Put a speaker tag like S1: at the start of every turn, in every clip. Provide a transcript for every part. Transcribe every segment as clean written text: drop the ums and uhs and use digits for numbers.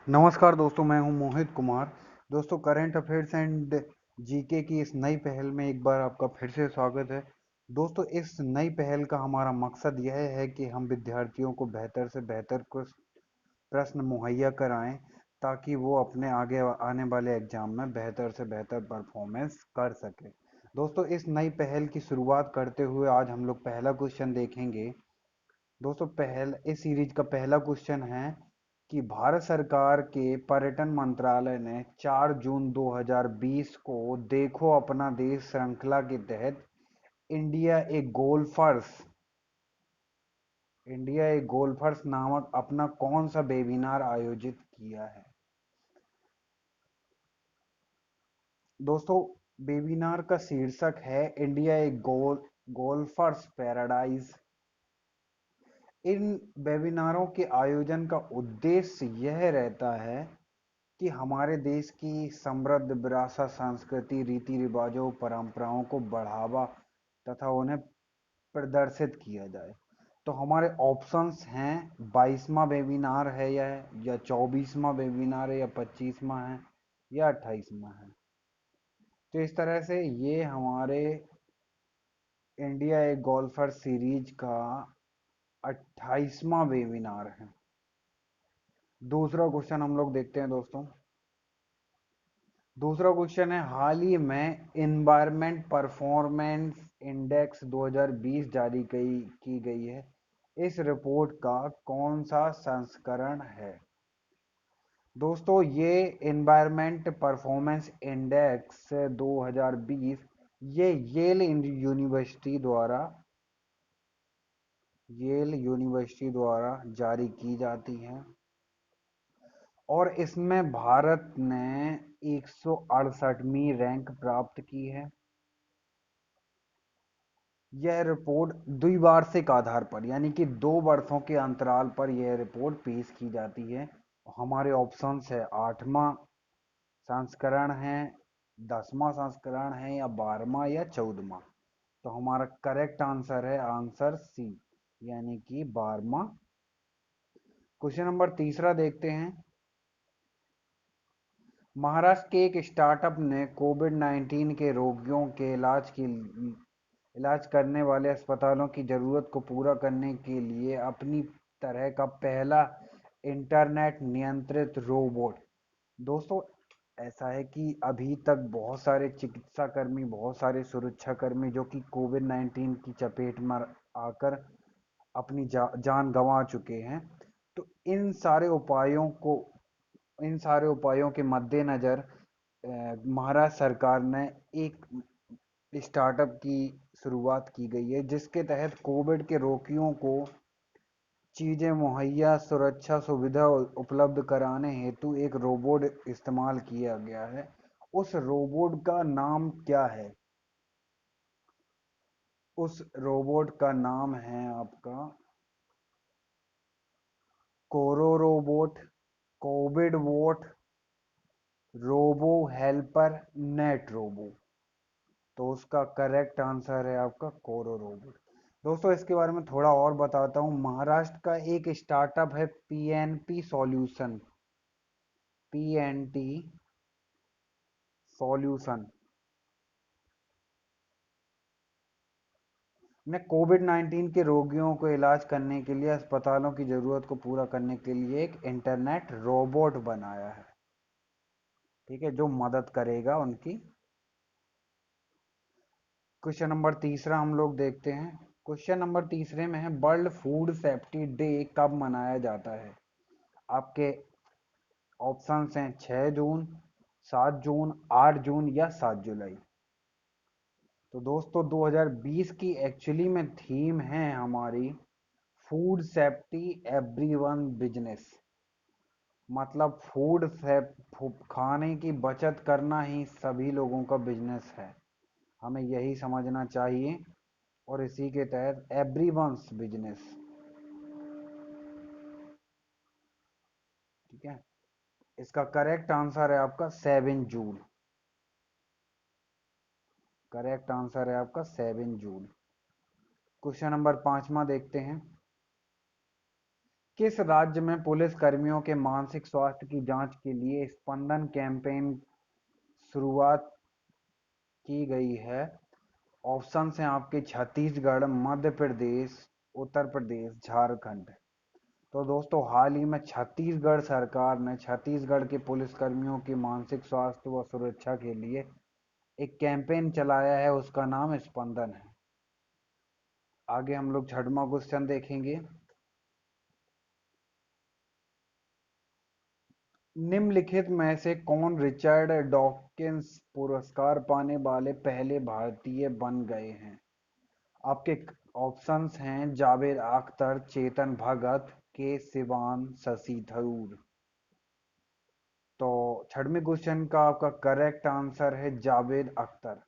S1: नमस्कार दोस्तों, मैं हूं मोहित कुमार। दोस्तों, करंट अफेयर्स एंड जीके की इस नई पहल में एक बार आपका फिर से स्वागत है। दोस्तों, इस नई पहल का हमारा मकसद यह है कि हम विद्यार्थियों को बेहतर से बेहतर कुछ प्रश्न मुहैया कराएं ताकि वो अपने आगे आने वाले एग्जाम में बेहतर से बेहतर परफॉर्मेंस कर सके। दोस्तों, इस नई पहल की शुरुआत करते हुए आज हम लोग पहला क्वेश्चन देखेंगे। दोस्तों, इस सीरीज का पहला क्वेश्चन है कि भारत सरकार के पर्यटन मंत्रालय ने 4 जून 2020 को देखो अपना देश श्रृंखला के तहत इंडिया ए गोल्फर्स इंडिया ए गोल्फर्स नामक अपना कौन सा वेबिनार आयोजित किया है। दोस्तों, वेबिनार का शीर्षक है इंडिया ए गोल्फर्स पैराडाइज। इन वेबिनारों के आयोजन का उद्देश्य यह रहता है कि हमारे देश की समृद्ध विरासत, संस्कृति, रीति रिवाजों, परंपराओं को बढ़ावा तथा उन्हें प्रदर्शित किया जाए। तो हमारे ऑप्शंस हैं, 22वां वेबिनार है या 24वां वेबिनार है, या 25वां है, या 28वां है। तो इस तरह से ये हमारे इंडिया ए गोल्फर सीरीज का 28वां वेबिनार है। दूसरा क्वेश्चन हम लोग देखते हैं दोस्तों। दूसरा क्वेश्चन है, हाल ही में इन्वायरमेंट परफॉर्मेंस इंडेक्स 2020 जारी की गई है। इस रिपोर्ट का कौन सा संस्करण है। दोस्तों, ये इन्वायरमेंट परफॉर्मेंस इंडेक्स 2020 ये येल यूनिवर्सिटी द्वारा जारी की जाती है और इसमें भारत ने 168वीं रैंक प्राप्त की है। यह रिपोर्ट द्विवार्षिक आधार पर यानी कि 2 वर्षों के अंतराल पर यह रिपोर्ट पेश की जाती है। हमारे ऑप्शंस है, 8वां संस्करण है, 10वां संस्करण है, या 12वां या 14वां। तो हमारा करेक्ट आंसर है आंसर सी, यानी कि 12वां। क्वेश्चन नंबर तीसरा देखते हैं। महाराष्ट्र के एक स्टार्टअप ने कोविड-19 के रोगियों के इलाज करने वाले अस्पतालों की ज़रूरत को पूरा करने के लिए अपनी तरह का पहला इंटरनेट नियंत्रित रोबोट। दोस्तों, ऐसा है कि अभी तक बहुत सारे चिकित्सा कर्मी, बहुत सारे सुरक्षा कर्मी जो कि कोविड-19 की चपेट में आकर अपनी जान गंवा चुके हैं। तो इन सारे उपायों के मद्देनज़र महाराष्ट्र सरकार ने एक स्टार्टअप की शुरुआत की गई है जिसके तहत कोविड के रोगियों को चीज़ें मुहैया, सुरक्षा सुविधा उपलब्ध कराने हेतु एक रोबोट इस्तेमाल किया गया है। उस रोबोट का नाम क्या है। उस रोबोट का नाम है आपका Coro robot, Covid bot, robo helper, net robo. तो उसका करेक्ट आंसर है आपका कोरो रोबोट। दोस्तों, इसके बारे में थोड़ा और बताता हूँ। महाराष्ट्र का एक स्टार्टअप है पीएनपी सॉल्यूशन, पीएनटी सॉल्यूशन ने कोविड-19 के रोगियों को इलाज करने के लिए अस्पतालों की ज़रूरत को पूरा करने के लिए एक इंटरनेट रोबोट बनाया है। ठीक है, जो मदद करेगा उनकी। क्वेश्चन नंबर तीसरा हम लोग देखते हैं। क्वेश्चन नंबर तीसरे में है, वर्ल्ड फूड सेफ्टी डे कब मनाया जाता है। आपके ऑप्शंस हैं, 6 जून, 7 जून, 8 जून, या 7 जुलाई। तो दोस्तों, 2020 की एक्चुअली में थीम है हमारी फूड सेफ्टी एवरीवन बिजनेस। मतलब खाने की बचत करना ही सभी लोगों का बिजनेस है, हमें यही समझना चाहिए। और इसी के तहत एवरीवन्स बिजनेस। ठीक है, इसका करेक्ट आंसर है आपका 7 जून। करेक्ट आंसर है आपका 7 जून। क्वेश्चन नंबर 5वां देखते हैं। किस राज्य में पुलिस कर्मियों के मानसिक स्वास्थ्य की जांच के लिए स्पंदन कैंपेन शुरुआत की गई है? ऑप्शंस हैं आपके छत्तीसगढ़, मध्य प्रदेश, उत्तर प्रदेश, झारखंड। तो दोस्तों हाल ही में छत्तीसगढ़ सरकार ने छत्तीसगढ़ के पुलिसकर्मियों की मानसिक स्वास्थ्य व सुरक्षा के लिए एक कैंपेन चलाया है, उसका नाम स्पंदन है। आगे हम लोग छठवां क्वेश्चन देखेंगे। निम्नलिखित में से कौन रिचर्ड डॉकिंस पुरस्कार पाने वाले पहले भारतीय बन गए हैं? आपके ऑप्शंस हैं जावेद अख्तर, चेतन भगत, के सिवान, शशि थरूर। तो छठवें क्वेश्चन का आपका करेक्ट आंसर है जावेद अख्तर।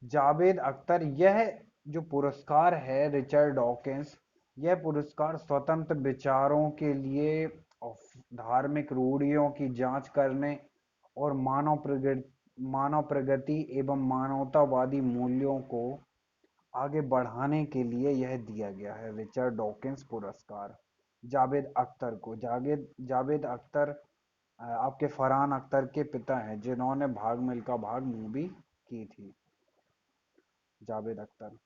S1: जावेद अख्तर, यह जो पुरस्कार है रिचर्ड डॉकिंस, यह पुरस्कार स्वतंत्र विचारों के लिए और धार्मिक रूढ़ियों की जांच करने और मानव प्रगति एवं मानवतावादी मूल्यों को आगे बढ़ाने के लिए यह दिया गया है, रिचर्ड डॉकिंस पुरस्कार जावेद अख्तर को। जावेद जावेद अख्तर आपके फरहान अख्तर के पिता हैं, जिन्होंने भाग मिल्खा भाग मूवी की थी। जावेद अख्तर।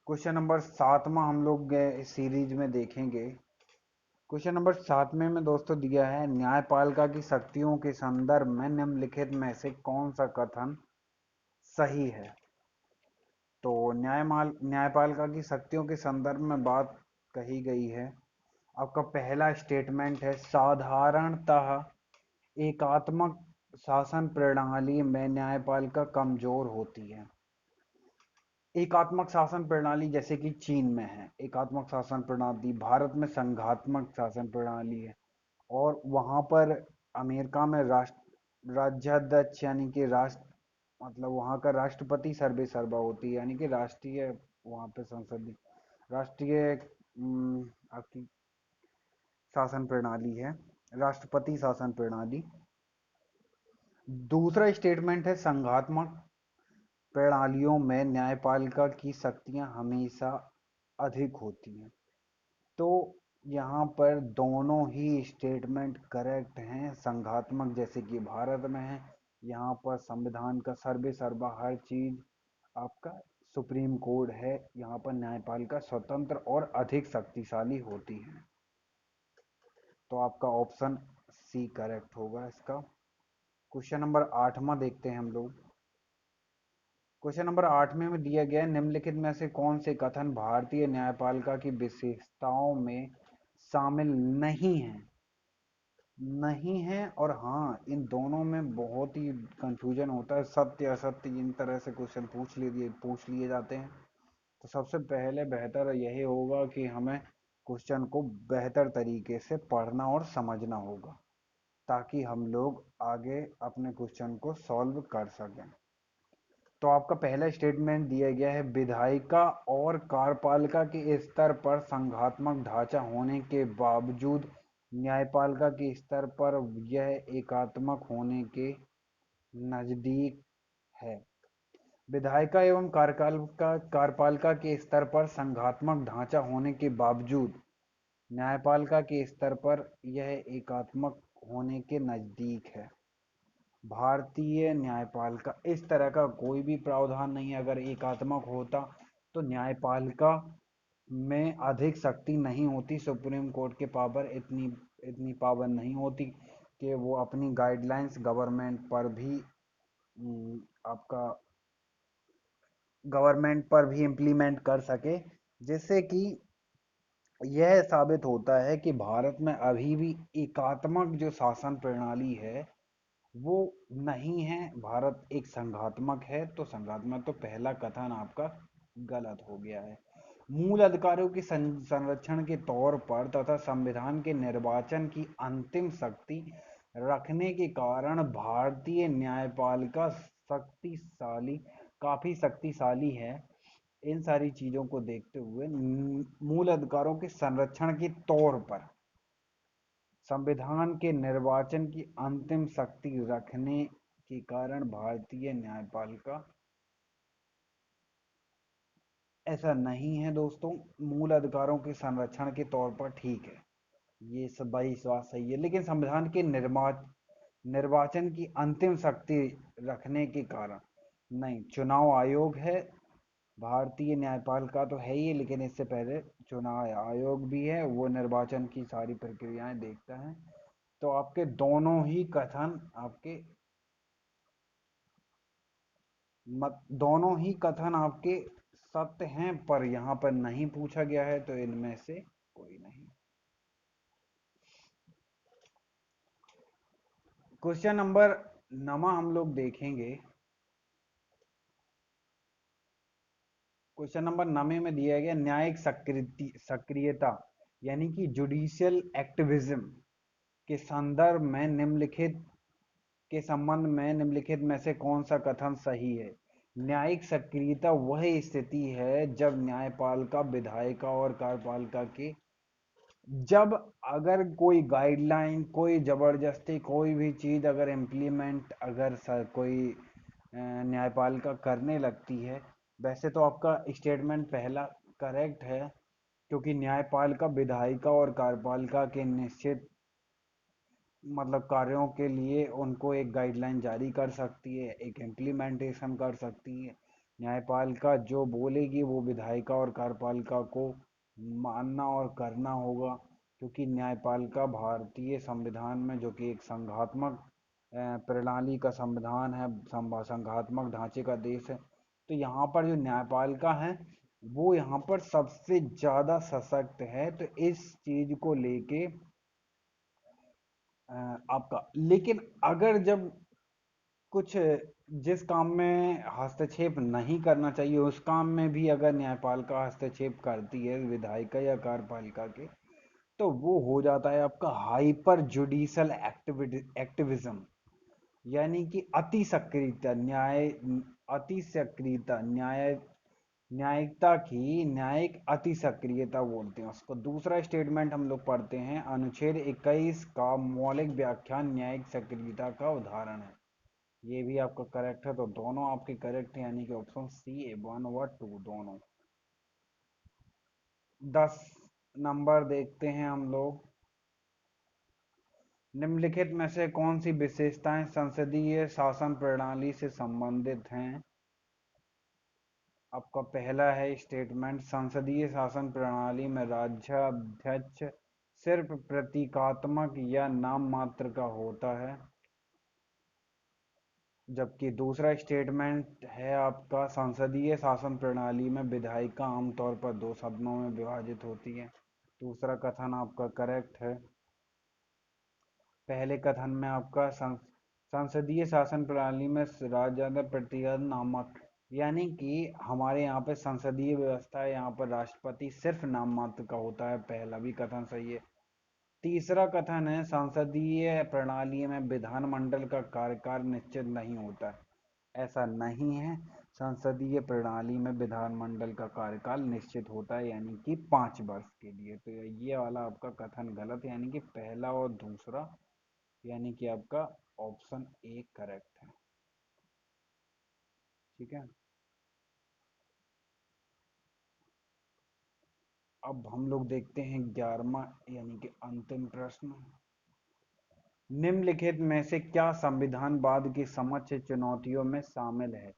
S1: क्वेश्चन नंबर 7वां हम लोग इस सीरीज में देखेंगे। क्वेश्चन नंबर 7वें में दोस्तों दिया है, न्यायपालिका की शक्तियों के संदर्भ में निम्नलिखित में से कौन सा कथन सही है? तो न्यायपालिका की शक्तियों के संदर्भ में बात कही गई है। आपका पहला स्टेटमेंट है, साधारणतः एकात्मक शासन प्रणाली में न्यायपालिका कमजोर होती है। एकात्मक शासन प्रणाली जैसे कि चीन में है एकात्मक शासन प्रणाली, भारत में संघात्मक शासन प्रणाली है, और वहां पर अमेरिका में राज्याध्यक्ष यानी कि राष्ट्र मतलब वहाँ का राष्ट्रपति सर्वे सर्वा होती है, यानी कि राष्ट्रीय वहाँ पे संसदीय राष्ट्रीय आपकी शासन प्रणाली है, राष्ट्रपति शासन प्रणाली। दूसरा स्टेटमेंट है, संघात्मक प्रणालियों में न्यायपालिका की शक्तियां हमेशा अधिक होती हैं। तो यहाँ पर दोनों ही स्टेटमेंट करेक्ट हैं। संघात्मक जैसे कि भारत में है, यहाँ पर संविधान का सर्वे सर्वा हर चीज आपका सुप्रीम कोर्ट है, यहाँ पर न्यायपालिका स्वतंत्र और अधिक शक्तिशाली होती है। तो आपका ऑप्शन सी करेक्ट होगा इसका। क्वेश्चन नंबर 8वां देखते हैं हम लोग। क्वेश्चन नंबर 8वें में दिया गया है, निम्नलिखित में से कौन से कथन भारतीय न्यायपालिका की विशेषताओं में शामिल नहीं है? नहीं है और हाँ, इन दोनों में बहुत ही कंफ्यूजन होता है। सत्य असत्य इन तरह से क्वेश्चन पूछ लिए जाते हैं। तो सबसे पहले बेहतर यही होगा कि हमें क्वेश्चन को बेहतर तरीके से पढ़ना और समझना होगा, ताकि हम लोग आगे अपने क्वेश्चन को सॉल्व कर सकें। तो आपका पहला स्टेटमेंट दिया गया है, विधायिका और कार्यपालिका के स्तर पर संघात्मक ढांचा होने के बावजूद न्यायपालिका के स्तर पर यह एकात्मक होने के नजदीक है। विधायिका एवं कार्यपालिका के स्तर पर संघात्मक ढांचा होने के बावजूद न्यायपालिका के स्तर पर यह एकात्मक होने के नजदीक है। भारतीय न्यायपालिका इस तरह का कोई भी प्रावधान नहीं है। अगर एकात्मक होता तो न्यायपालिका में अधिक शक्ति नहीं होती, सुप्रीम कोर्ट के पावर इतनी इतनी पावर नहीं होती कि वो अपनी गाइडलाइंस आपका गवर्नमेंट पर भी इम्प्लीमेंट कर सके, जिससे कि यह साबित होता है कि भारत में अभी भी एकात्मक जो शासन प्रणाली है वो नहीं है, भारत एक संघात्मक है। तो संघात्मक, तो पहला कथन आपका गलत हो गया है। मूल अधिकारों के संरक्षण के तौर पर तथा संविधान के निर्वाचन की अंतिम शक्ति रखने के कारण भारतीय न्यायपालिका शक्तिशाली काफी शक्तिशाली है। इन सारी चीजों को देखते हुए मूल अधिकारों के संरक्षण के तौर पर संविधान के निर्वाचन की अंतिम शक्ति रखने के कारण भारतीय न्यायपालिका ऐसा नहीं है दोस्तों। मूल अधिकारों के संरक्षण के तौर पर ठीक है, ये सब भाई बात सही है, लेकिन संविधान के निर्वाचन की अंतिम शक्ति रखने के कारण नहीं। चुनाव आयोग है, भारतीय न्यायपालिका तो है ही, लेकिन इससे पहले चुनाव आयोग भी है, वो निर्वाचन की सारी प्रक्रियाएं देखता है। तो आपके दोनों ही कथन आपके दोनों ही कथन आपके सत्य हैं, पर यहाँ पर नहीं पूछा गया है, तो इनमें से कोई नहीं। क्वेश्चन नंबर 9 हम लोग देखेंगे। क्वेश्चन नंबर 9 में दिया गया न्यायिक सक्रियता यानी कि जुडिशियल एक्टिविज्म के संदर्भ में निम्नलिखित के संबंध में निम्नलिखित में से कौन सा कथन सही है। न्यायिक सक्रियता वह स्थिति है जब न्यायपालिका विधायिका और कार्यपालिका के जब अगर कोई गाइडलाइन, कोई जबरदस्ती, कोई भी चीज अगर इम्प्लीमेंट अगर कोई न्यायपालिका करने लगती है। वैसे तो आपका स्टेटमेंट पहला करेक्ट है, क्योंकि न्यायपालिका विधायिका और कार्यपालिका के निश्चित मतलब कार्यों के लिए उनको एक गाइडलाइन जारी कर सकती है, एक इम्प्लीमेंटेशन कर सकती है। न्यायपालिका जो बोलेगी वो विधायिका और कार्यपालिका को मानना और करना होगा, क्योंकि न्यायपालिका भारतीय संविधान में, जो कि एक संघात्मक प्रणाली का संविधान है, संघात्मक ढांचे का देश है, तो यहाँ पर जो न्यायपालिका है वो यहाँ पर सबसे ज्यादा सशक्त है। तो इस चीज को लेके आपका, लेकिन अगर जब कुछ जिस काम में हस्तक्षेप नहीं करना चाहिए उस काम में भी अगर न्यायपालिका हस्तक्षेप करती है विधायिका या कार्यपालिका के, तो वो हो जाता है आपका हाइपर जुडिशल एक्टिविज्म, यानी कि अति सक्रियता अति सक्रियता न्यायिकता की न्यायिक अति सक्रियता बोलते हैं उसको। दूसरा स्टेटमेंट हम लोग पढ़ते हैं, अनुच्छेद 21 का मौलिक व्याख्यान न्यायिक सक्रियता का उदाहरण है। ये भी आपका करेक्ट है, तो दोनों आपके करेक्ट है, यानी कि ऑप्शन सी 1 व 2 दोनों। 10 नंबर देखते हैं हम लोग। निम्नलिखित में से कौन सी विशेषताएं संसदीय शासन प्रणाली से संबंधित हैं। आपका पहला है स्टेटमेंट, संसदीय शासन प्रणाली में राज्याध्यक्ष सिर्फ प्रतीकात्मक या नाम मात्र का होता है। जबकि दूसरा स्टेटमेंट है आपका, संसदीय शासन प्रणाली में विधायिका आमतौर पर 2 सदनों में विभाजित होती है। दूसरा कथन आपका करेक्ट है। पहले कथन में आपका संसदीय शासन प्रणाली में राज्य प्रतिनिधि नामक, यानी कि हमारे यहाँ पे संसदीय व्यवस्था है, यहाँ पर राष्ट्रपति सिर्फ नाम मात्र का होता है। पहला भी कथन सही है। तीसरा कथन है, संसदीय प्रणाली में विधानमंडल का कार्यकाल निश्चित नहीं होता है। ऐसा नहीं है, संसदीय प्रणाली में विधानमंडल का कार्यकाल निश्चित होता है, यानी कि 5 वर्ष के लिए। तो ये वाला आपका कथन गलत है, यानी कि पहला और दूसरा, यानी कि आपका ऑप्शन ए करेक्ट है। ठीक है, अब हम लोग देखते हैं 11वां यानी कि अंतिम प्रश्न। निम्नलिखित में से क्या संविधानवाद की समक्ष चुनौतियों में शामिल है।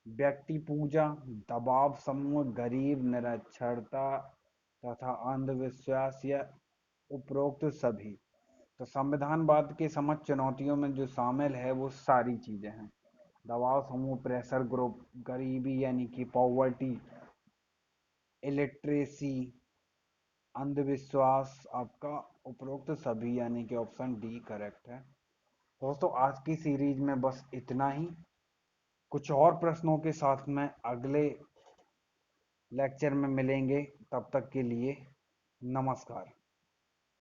S1: व्यक्ति पूजा, दबाव समूह, गरीब निरक्षरता तथा अंधविश्वास, या उपरोक्त सभी। तो संविधानवाद के समक्ष चुनौतियों में जो शामिल है वो सारी चीजें हैं। दबाव समूह, प्रेशर ग्रुप, गरीबी यानी कि पॉवर्टी, इलिटरेसी, अंधविश्वास, आपका उपरोक्त सभी, यानी कि ऑप्शन डी करेक्ट है। दोस्तों आज की सीरीज में बस इतना ही। कुछ और प्रश्नों के साथ में अगले लेक्चर में मिलेंगे, तब तक के लिए नमस्कार।